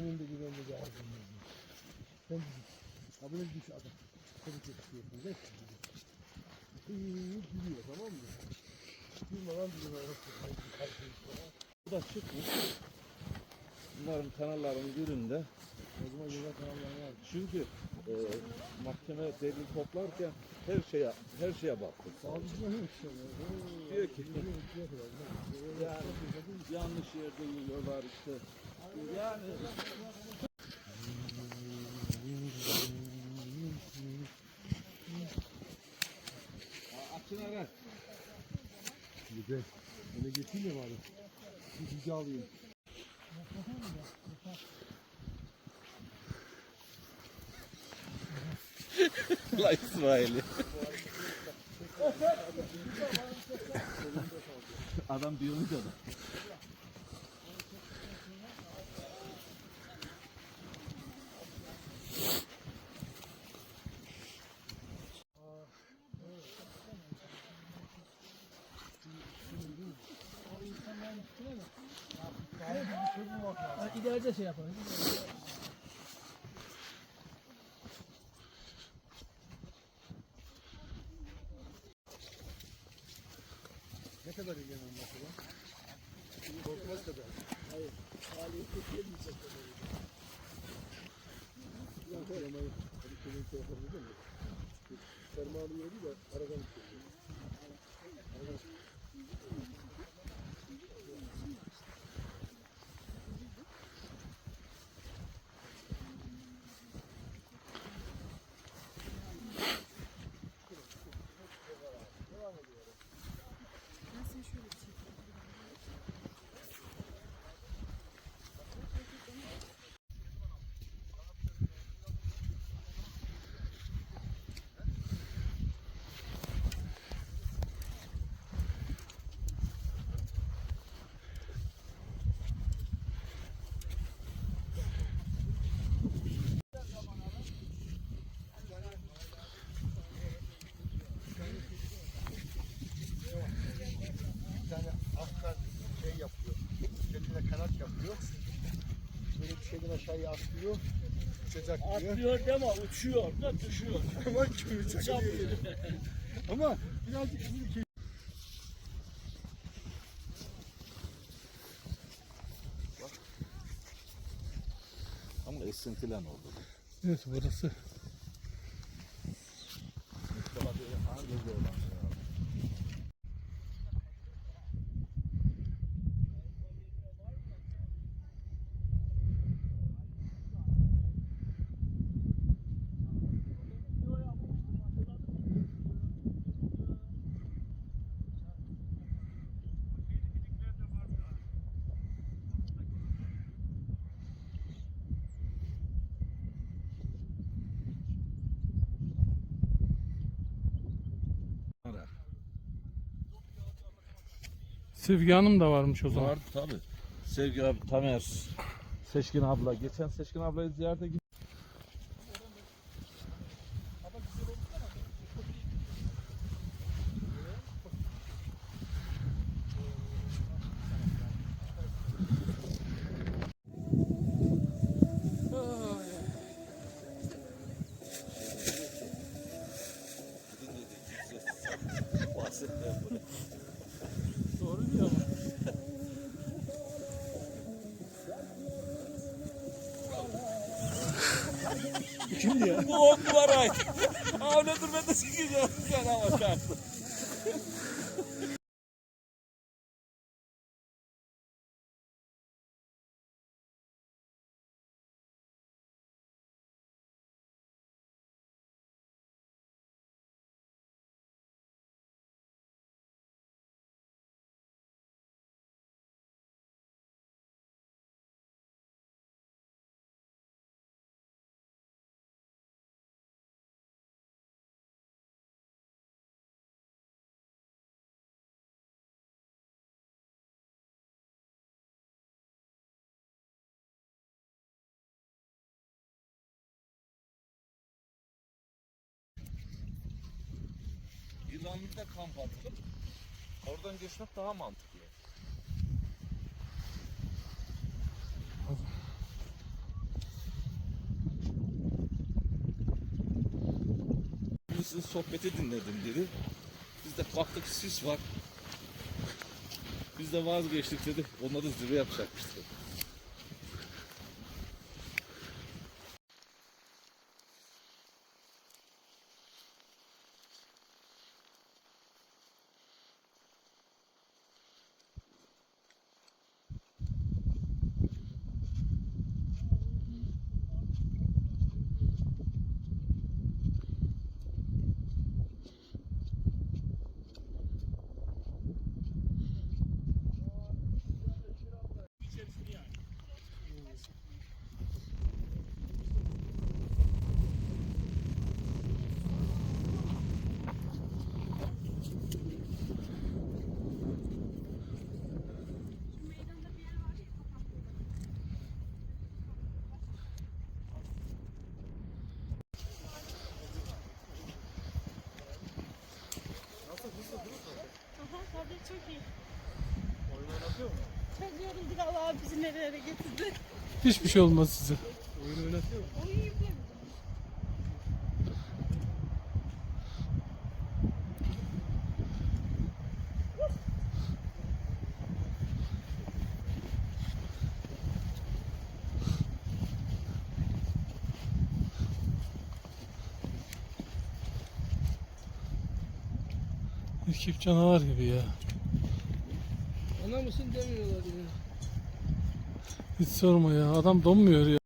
Senin de güvenli bir ağzın. Sen kabul etmiş adam. Seni çok istiyorsun değil mi? Gidiyor tamam mı? Durmadan duruyor. Bu da çıkmış. Bunların kanalların birinde. O zaman güzel kanallar var. Çünkü mahkeme delil toplarken her şeye baktı. Sağlıcına yok işte. Diyor ki yani yanlış yerde yiyorlar işte. Yani açın ara. Güzel. Öyle geçeyim ya bari. Bir güzel alayım. La İsmail'i. Adam biyolojik adam. İleride şey yaparız. Ne kadar ilgilenen mesela? Korkmaz kadar. Hayır. Maliyeti gelmeyecek kadar. Ya koymayı. Hadi senin şey yapabilir mi? Fermanı yedi de aradan çıkıyor. Aradan çıkıyor. Bir tane aslan şey yapıyor. Kendine kanat yapıyor. Böyle bir şeyden aşağıya atlıyor. Uçacak diyor. Atlıyor deme, uçuyor da düşüyor. Ama kim uçacak diyor. Ama birazcık bizim ki. Ama esintilen oldu. Evet burası. Mustafa böyle hangi olan ya? Sevgi Hanım da varmış o zaman. Vardı tabii. Sevgi abi, Tamer, Seçkin abla. Geçen Seçkin ablayı ziyarete gittim. Doğru diyor ama. Kimdi ya? Bu 10 numara ait. Öyle dur ben de sikeceğim. Sen ama şartlı. Yılanlı'da kamp attık. Oradan geçmek daha mantıklı. sizin sohbeti dinledim dedi. Biz de baktık sis var. Biz de vazgeçtik dedi. Onlar da zirve yapacakmıştı. Aha, tabii çok iyi. Oyun oynatıyor mu? Çok yorulduk, Allah bizi nerelere getirdi. Hiçbir şey olmaz size. Oyun yapıyor. Ekip canavar gibi ya. Ana mısın demiyorlar yani. Hiç sorma ya. Adam donmuyor ya.